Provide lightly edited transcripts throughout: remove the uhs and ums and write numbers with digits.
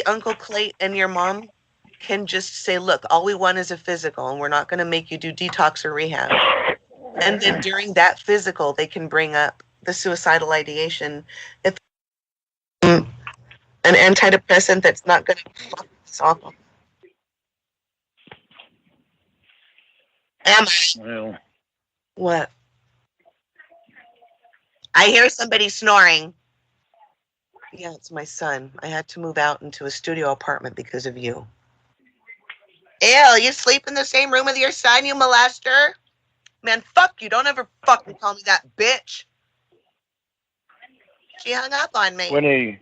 Uncle Clay and your mom can just say, look, all we want is a physical, and we're not going to make you do detox or rehab. And then during that physical, they can bring up the suicidal ideation. If an antidepressant that's not going to fuck this off. Am I? Well, What? I hear somebody snoring. Yeah, it's my son. I had to move out into a studio apartment because of you. Ew, you sleep in the same room with your son, you molester? Man, fuck you. Don't ever fucking call me that bitch. She hung up on me. Winnie,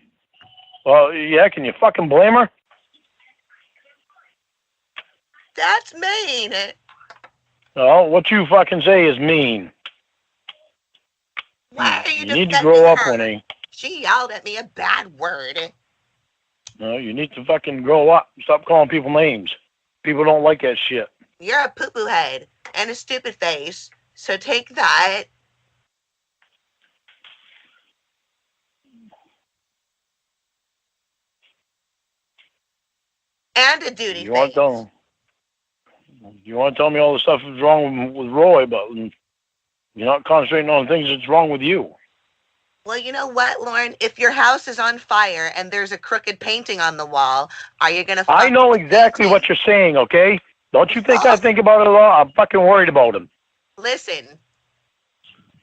well, yeah, can you fucking blame her? That's mean. No, what you fucking say is mean. Why are you You need to defending grow up, her? Winnie. She yelled at me a bad word. No, you need to fucking grow up. Stop calling people names. People don't like that shit. You're a poo-poo head and a stupid face. So take that. And a duty You want face. to tell you want to tell me all the stuff that's wrong with Roy, but you're not concentrating on the things that's wrong with you. Well, you know what, Lorne? If your house is on fire and there's a crooked painting on the wall, are you going to I fuck know with the exactly painting? what you're saying, okay? Don't you think I Oh, think about it a lot? I'm fucking worried about him. listen,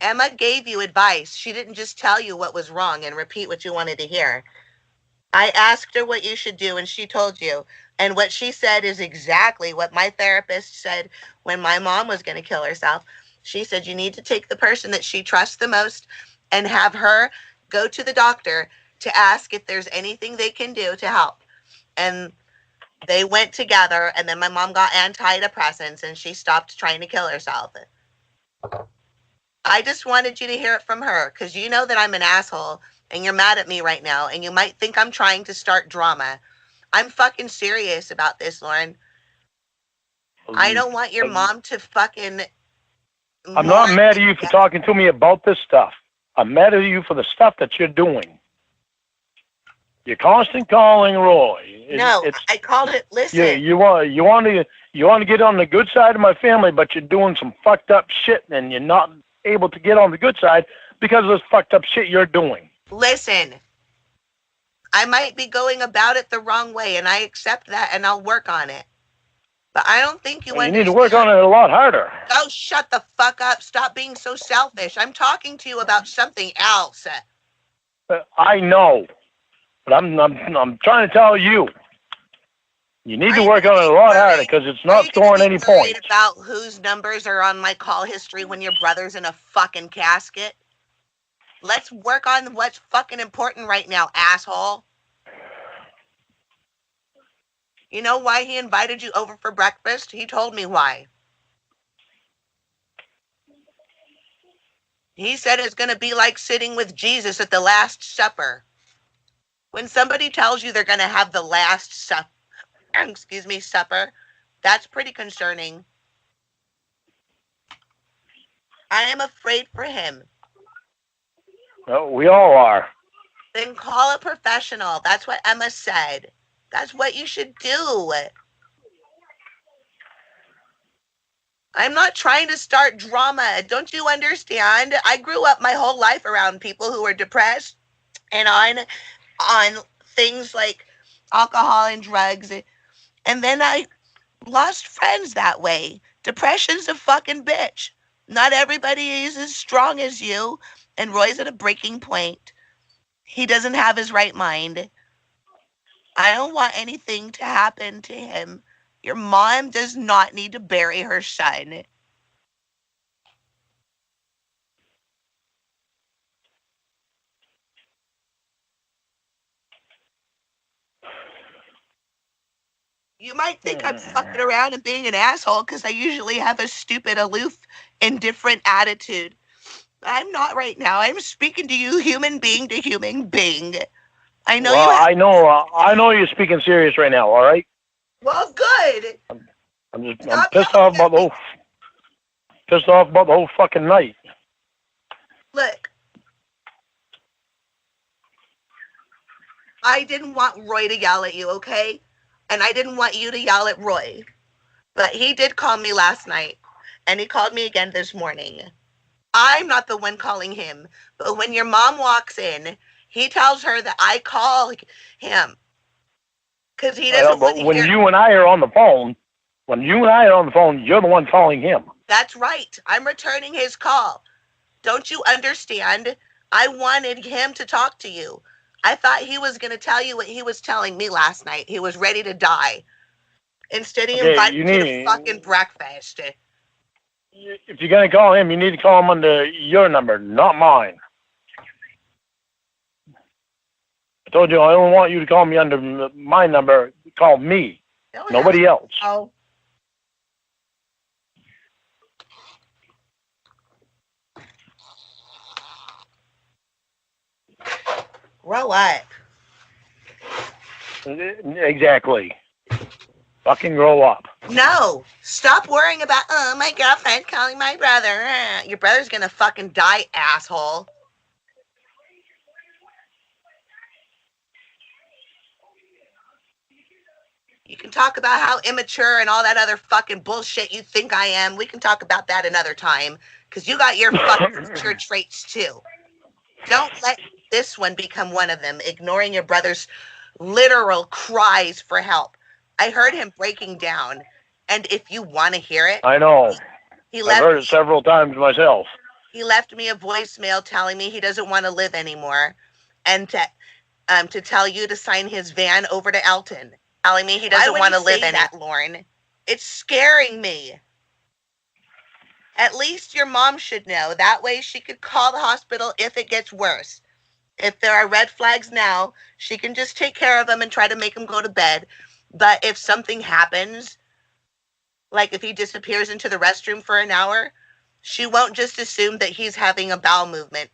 Emma gave you advice. She didn't just tell you what was wrong and repeat what you wanted to hear. I asked her what you should do, and she told you. And what she said is exactly what my therapist said when my mom was going to kill herself. She said, you need to take the person that she trusts the most and have her go to the doctor to ask if there's anything they can do to help. And they went together, and then my mom got antidepressants and she stopped trying to kill herself. I just wanted you to hear it from her because you know that I'm an asshole and you're mad at me right now and you might think I'm trying to start drama. I'm fucking serious about this, Lorne. I don't want your mom to fucking I'm not mourn mad the at you for death. talking to me about this stuff. I'm mad at you for the stuff that you're doing. You're constant calling Roy. No, It's I called it. you. Listen, You want to get on the good side of my family, but you're doing some fucked up shit, and you're not able to get on the good side because of this fucked up shit you're doing. listen. I might be going about it the wrong way, and I accept that, and I'll work on it. But I don't think you You need to work on understand. it a lot harder. Oh, shut the fuck up. Stop being so selfish. I'm talking to you about something else. I know, but I'm trying to tell you. You need Are to you work going to on it be a lot harder worried? because it's Are not you going to scoring be any worried points. about whose numbers are on my call history when your brother's in a fucking casket? Let's work on what's fucking important right now, asshole. You know why he invited you over for breakfast? He told me why. He said it's going to be like sitting with Jesus at the Last Supper. When somebody tells you they're going to have the Last Supper, excuse me, supper, that's pretty concerning. I am afraid for him. We all are. Then call a professional. That's what Emma said. That's what you should do. I'm not trying to start drama. Don't you understand? I grew up my whole life around people who were depressed and on things like alcohol and drugs. And then I lost friends that way. Depression's a fucking bitch. Not everybody is as strong as you. And Roy's at a breaking point. He doesn't have his right mind. I don't want anything to happen to him. Your mom does not need to bury her son. You might think I'm fucking around and being an asshole because I usually have a stupid, aloof, indifferent attitude. I'm not right now. I'm speaking to you, human being to human being. I know you Well, have. I know you're speaking serious right now. All right. Well, good. I'm Stop pissed yelling off about at me. the whole fucking night. Look, I didn't want Roy to yell at you, okay? And I didn't want you to yell at Roy. But he did call me last night, and he called me again this morning. I'm not the one calling him, but when your mom walks in, he tells her that I call him because he I know, doesn't want but to when hear. you and I are on the phone, you're the one calling him. That's right. I'm returning his call. Don't you understand? I wanted him to talk to you. I thought he was going to tell you what he was telling me last night. He was ready to die. Instead, he Okay, invited you you to fucking need. breakfast. If you're gonna call him, you need to call him under your number, not mine. I told you I only want you to call me under my number. Call me, Don't have nobody else. oh. Grow up. Exactly. Fucking grow up. No, stop worrying about, oh, my girlfriend calling my brother. Your brother's gonna fucking die, asshole. You can talk about how immature and all that other fucking bullshit you think I am. We can talk about that another time, because you got your fucking immature traits too. Don't let this one become one of them, ignoring your brother's literal cries for help. I heard him breaking down, and if you want to hear it, I know. he I've left heard it several times myself. he left me a voicemail telling me he doesn't want to live anymore, and to tell you to sign his van over to Elton. Telling me he doesn't want to live in it, Lorne. It's scaring me. At least your mom should know. That way she could call the hospital if it gets worse. If there are red flags now, she can just take care of them and try to make him go to bed. But if something happens, like if he disappears into the restroom for an hour, she won't just assume that he's having a bowel movement.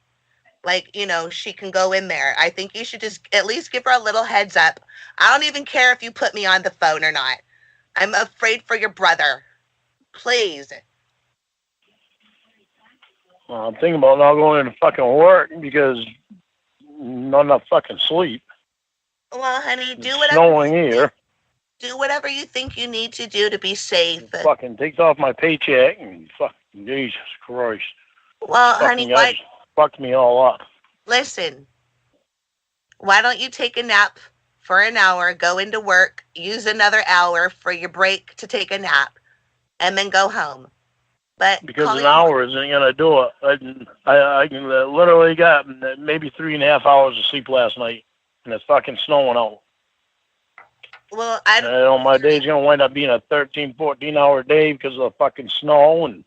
Like, she can go in there. I think you should just at least give her a little heads up. I don't even care if you put me on the phone or not. I'm afraid for your brother. Please. Well, I'm thinking about not going into fucking work because not enough fucking sleep. Well, honey, It's snowing here. Do whatever you think you need to do to be safe. It fucking takes off my paycheck and fucking Jesus Christ. Well, honey, why? Fucked me all up. Listen, why don't you take a nap for an hour, go into work, use another hour for your break to take a nap, and then go home. But because an hour isn't gonna do it. I literally got maybe 3.5 hours of sleep last night, and it's fucking snowing out. Well, my day's gonna wind up being a 13, 14-hour day because of the fucking snow and.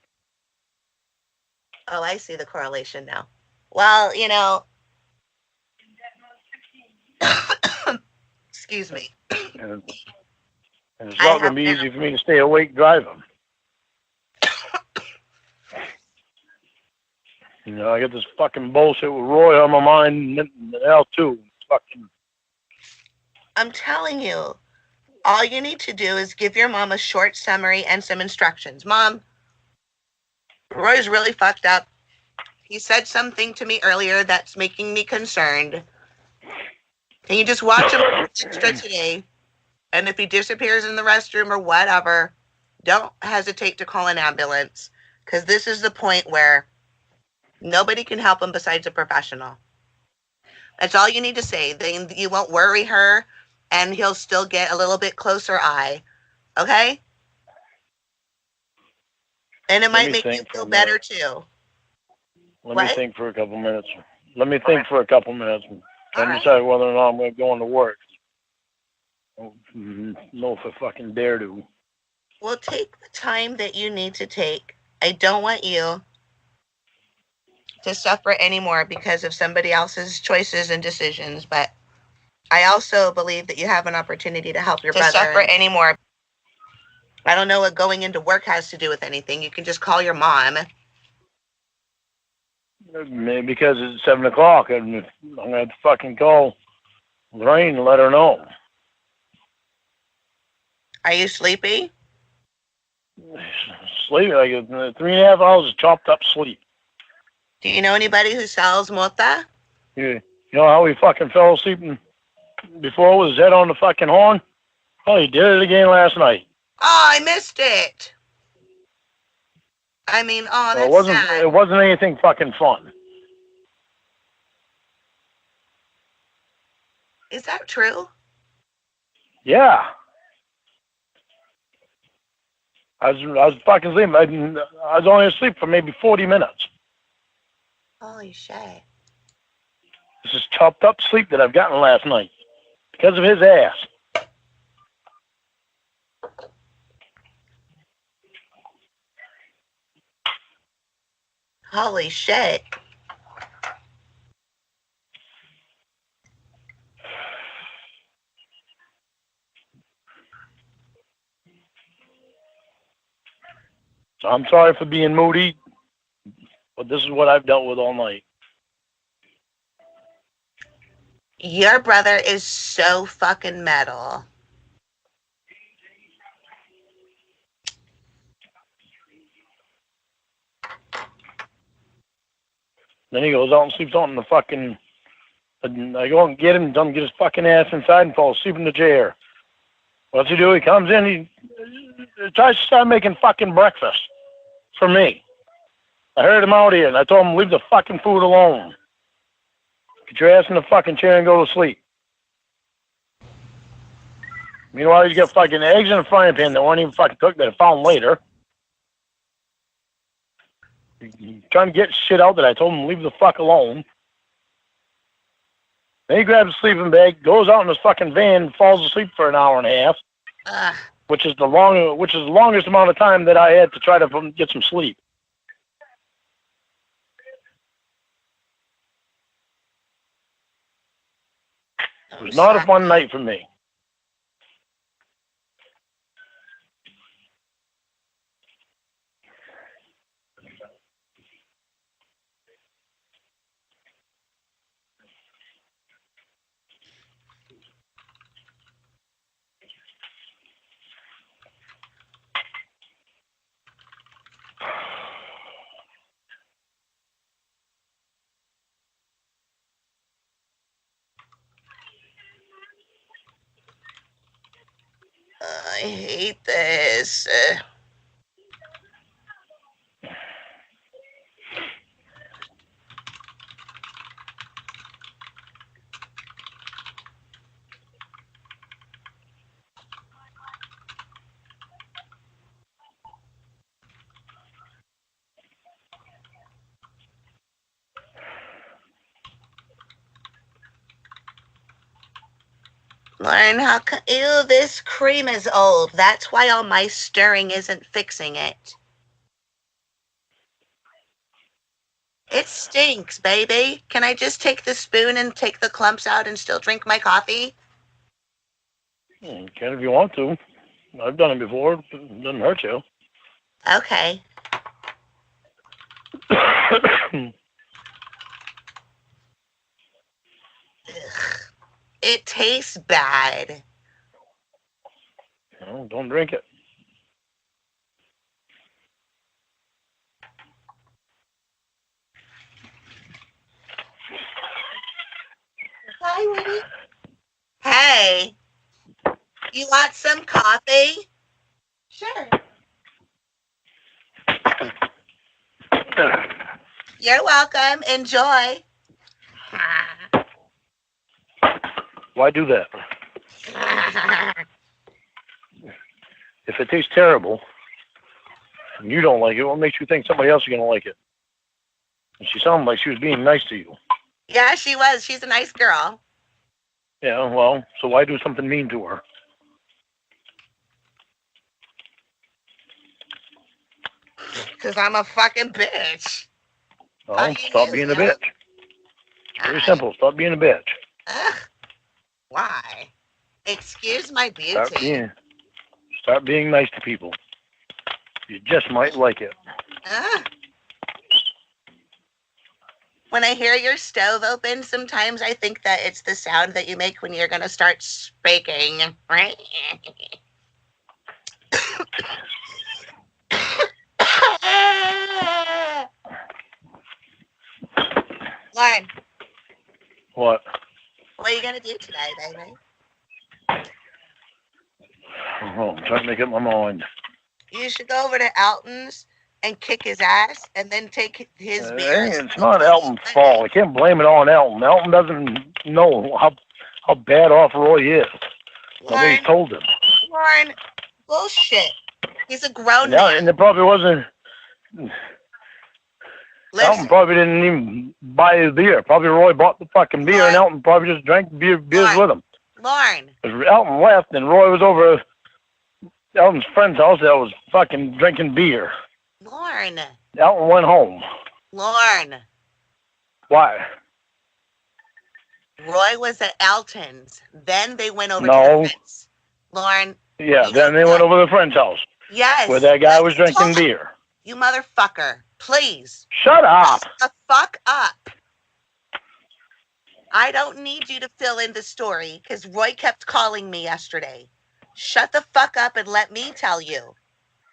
Oh, I see the correlation now. Well, excuse me. And it's not gonna be easy for me to stay awake driving. I got this fucking bullshit with Roy on my mind now too. Fucking. I'm telling you, all you need to do is give your mom a short summary and some instructions. Mom, Roy's really fucked up. He said something to me earlier that's making me concerned. Can you just watch him extra today? And if he disappears in the restroom or whatever, don't hesitate to call an ambulance, because this is the point where nobody can help him besides a professional. That's all you need to say. Then you won't worry her, and he'll still get a little bit closer eye. Okay? And it might make you feel better too. Let me think for a couple minutes. And decide whether or not I'm going to go into work. I don't know if I fucking dare to. Well, take the time that you need to take. I don't want you to suffer anymore because of somebody else's choices and decisions, but I also believe that you have an opportunity to help your brother. Suffer anymore. I don't know what going into work has to do with anything. You can just call your mom. Because it's 7 o'clock, and I'm going to have to fucking call Lorraine and let her know. Are you sleepy? Sleepy, like 3.5 hours of chopped up sleep. Do you know anybody who sells mota? You know how we fucking fell asleep before with his head on the fucking horn? Oh, he did it again last night. Oh, I missed it. I mean, oh, Well, that's sad. it wasn't anything fucking fun. Is that true? Yeah. I was fucking sleeping. I was only asleep for maybe 40 minutes. Holy shit. This is chopped up sleep that I've gotten last night because of his ass. Holy shit. So I'm sorry for being moody, but this is what I've dealt with all night. Your brother is so fucking metal. Then he goes out and sleeps on the fucking. I go and get him, get his fucking ass inside and falls asleep in the chair. What's he do? He comes in, he tries to start making fucking breakfast for me. I heard him out here, and I told him, leave the fucking food alone. Get your ass in the fucking chair and go to sleep. Meanwhile, he's got fucking eggs in a frying pan that weren't even fucking cooked that I found later. He's trying to get shit out that I told him, leave the fuck alone. Then he grabs a sleeping bag, goes out in his fucking van, and falls asleep for an hour and a half. Which is the longest amount of time that I had to try to get some sleep. It was not a fun night for me. I hate this. Learn how. Ew, this cream is old. That's why all my stirring isn't fixing it. It stinks, baby. Can I just take the spoon and take the clumps out and still drink my coffee? You can if you want to. I've done it before. It doesn't hurt you. Okay. It tastes bad. No, don't drink it. Hi, Woody. Hey, you want some coffee? Sure. You're welcome. Enjoy. Why do that? If it tastes terrible and you don't like it, what makes you think somebody else is going to like it? And she sounded like she was being nice to you. Yeah, she was. She's a nice girl. Yeah, well, so why do something mean to her? Because I'm a fucking bitch. Well, stop being a bitch. Very simple. Stop being a bitch. Ugh. Why? Excuse my beauty. Start being nice to people. You just might like it. When I hear your stove open, sometimes I think that it's the sound that you make when you're going to start speaking. Right? Lorne. What? What are you gonna do today, baby? Oh, I'm trying to make up my mind. You should go over to Alton's and kick his ass, and then take his beer and It's still not call you Elton's fault. Sunday. I can't blame it on Elton. Elton doesn't know how bad off Roy is. Nobody's Lauren, told him. Lauren, bullshit. He's a grown And man. it probably wasn't. Elton Listen, probably didn't even buy his beer. Probably Roy bought the fucking beer, and Lauren, Elton probably just drank beers Lauren, with him. Lauren, Because Elton left, and Roy was over at Elton's friend's house that was fucking drinking beer. Lauren, Elton went home. Lauren. Why? Roy was at Alton's. Then they went over to the No. friends. Lauren, Yeah, you then don't they went know. over to the friend's house where Yes, that guy let was me drinking talk. beer. You motherfucker. Please. Shut up. Shut the fuck up. I don't need you to fill in the story because Roy kept calling me yesterday. Shut the fuck up and let me tell you,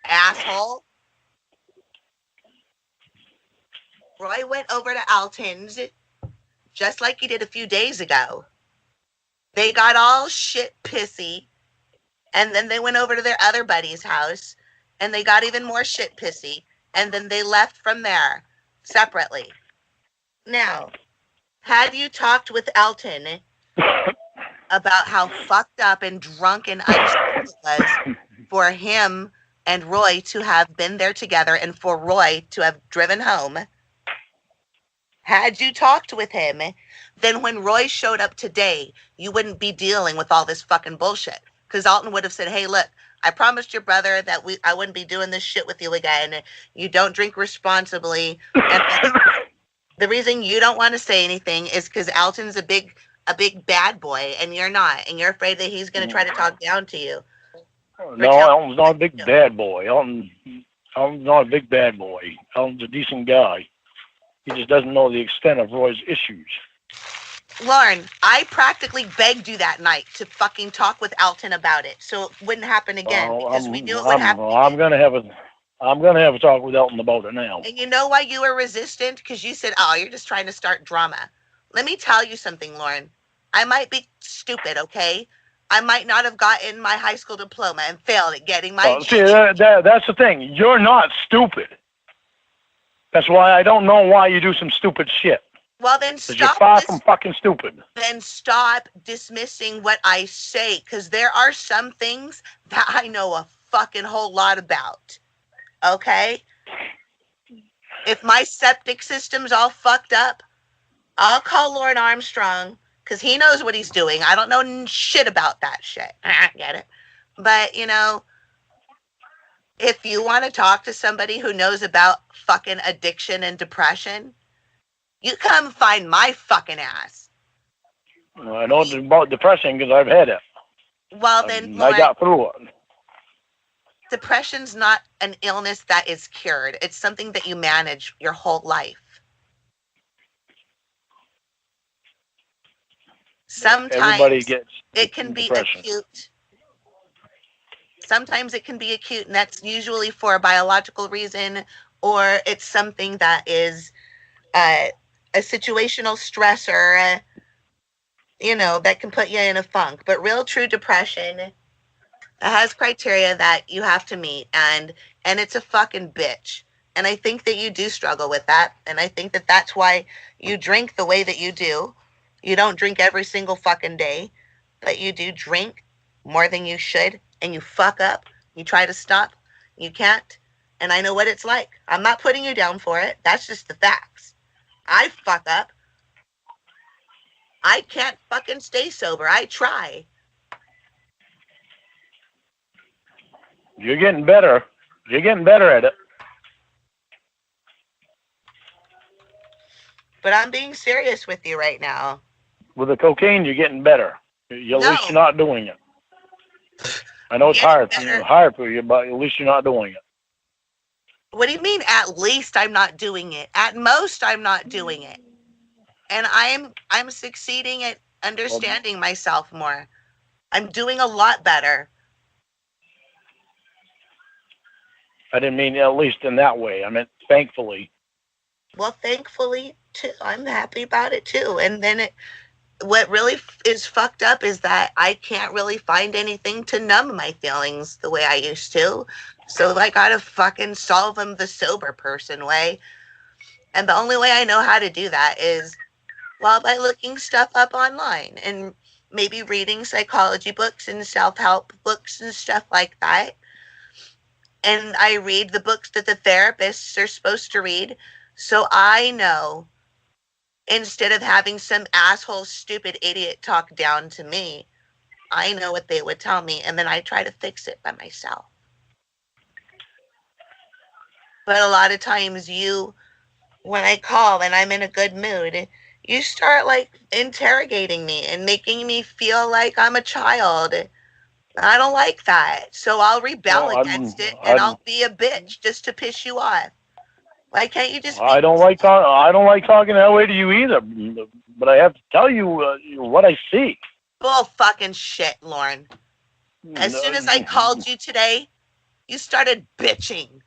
asshole. Roy went over to Alton's just like he did a few days ago. They got all shit pissy, and then they went over to their other buddy's house and they got even more shit pissy, and then they left from there separately. Now, had you talked with Elton about how fucked up and drunk and unsafe it was for him and Roy to have been there together and for Roy to have driven home, had you talked with him, then when Roy showed up today, you wouldn't be dealing with all this fucking bullshit. Because Alton would have said, hey, look, I promised your brother that I wouldn't be doing this shit with you again. You don't drink responsibly. And the reason you don't want to say anything is because Alton's a big bad boy, and you're not. And you're afraid that he's going to try to talk down to you. No, Elton's not a big bad boy. Elton's not a big bad boy. Elton's a decent guy. He just doesn't know the extent of Roy's issues. Lauren, I practically begged you that night to fucking talk with Alton about it, so it wouldn't happen again because we knew it would happen again. I'm gonna have a talk with Elton about it now. And you know why you were resistant? Because you said, "Oh, you're just trying to start drama." Let me tell you something, Lauren. I might be stupid, okay? I might not have gotten my high school diploma and failed at getting my See, that's the thing. You're not stupid. That's why I don't know why you do some stupid shit. Well, then You're stop. far from fucking stupid. Then stop dismissing what I say, because there are some things that I know a fucking whole lot about. Okay? If my septic system's all fucked up, I'll call Lorne Armstrong because he knows what he's doing. I don't know shit about that shit. I get it. But, you know, if you want to talk to somebody who knows about fucking addiction and depression, you come find my fucking ass. I know about depression because I've had it. Well, then, I got through it. Depression's not an illness that is cured. It's something that you manage your whole life. Sometimes it can be acute. Sometimes it can be acute, and that's usually for a biological reason, or it's something that is a situational stressor, you know, that can put you in a funk. But real true depression has criteria that you have to meet, and it's a fucking bitch. And I think that you do struggle with that, and I think that that's why you drink the way that you do. You don't drink every single fucking day, but you do drink more than you should, and you fuck up. You try to stop, you can't, and I know what it's like. I'm not putting you down for it. That's just the facts. I fuck up. I can't fucking stay sober. I try. You're getting better. You're getting better at it. But I'm being serious with you right now. With the cocaine, you're getting better. At least you're not doing it. I know it's hard for you, but at least you're not doing it. What do you mean, at least I'm not doing it? At most, I'm not doing it. And I'm succeeding at understanding myself more. I'm doing a lot better. I didn't mean at least in that way. I meant thankfully. Well, thankfully, too. I'm happy about it, too. And then what really is fucked up is that I can't really find anything to numb my feelings the way I used to. So I gotta fucking solve them the sober person way. And the only way I know how to do that is, well, by looking stuff up online and maybe reading psychology books and self help books and stuff like that. And I read the books that the therapists are supposed to read. So I know, instead of having some asshole, stupid idiot talk down to me, I know what they would tell me. And then I try to fix it by myself. But a lot of times, when I call and I'm in a good mood, you start like interrogating me and making me feel like I'm a child. I don't like that. So I'll rebel Well, against it and I'll be a bitch just to piss you off. Why can't you just be I don't like talking that way to you either. But I have to tell you what I see. bull fucking shit, Lorne? As soon as I called you today, you started bitching.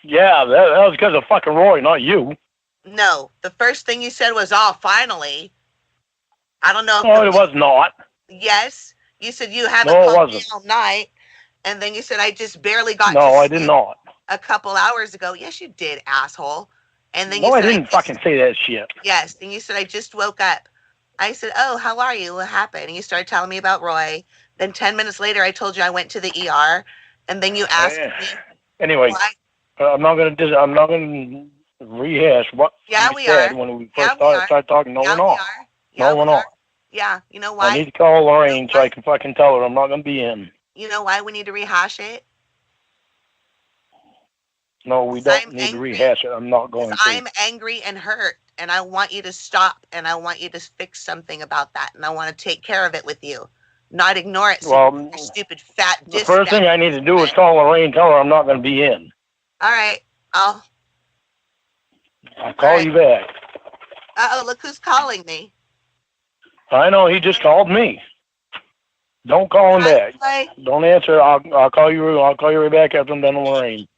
Yeah, that was because of fucking Roy, not you. No, the first thing you said was, "Oh, finally." I don't know if Oh, it was not. yes. You said you haven't No, it called me wasn't. all night. And then you said I just barely got to No, I did sleep not. a couple hours ago. Yes, you did, asshole. And then you No, I said didn't fucking say that shit. yes. Then you said I just woke up. I said, "Oh, how are you? What happened?" And you started telling me about Roy. Then 10 minutes later, I told you I went to the ER. And then you asked Eh, me Anyway, why. I'm not gonna. I'm not gonna rehash what Yeah, we we said are. when we Yeah, first we are. started talking. No, we're Yeah, we not. are. No, Yeah, we're we are. not. Yeah. You know I why? need to call You know Lorraine so I why? can fucking tell her I'm not gonna be in. You know why we need to rehash it? No, we Because don't I'm need to angry. rehash it. I'm not Because going to. I'm angry and hurt. And I want you to stop. And I want you to fix something about that. And I want to take care of it with you. Not ignore it so you can your Well, stupid fat the first dispatch. thing I need to do is call Lorraine, tell her I'm not gonna be in. All right. I'll. I'll All call right. you back. Uh oh, look who's calling me. I know he just called me. Don't call him Hi, back. Roy. Don't answer. I'll call you. I'll call you right back after I'm done with Lorraine.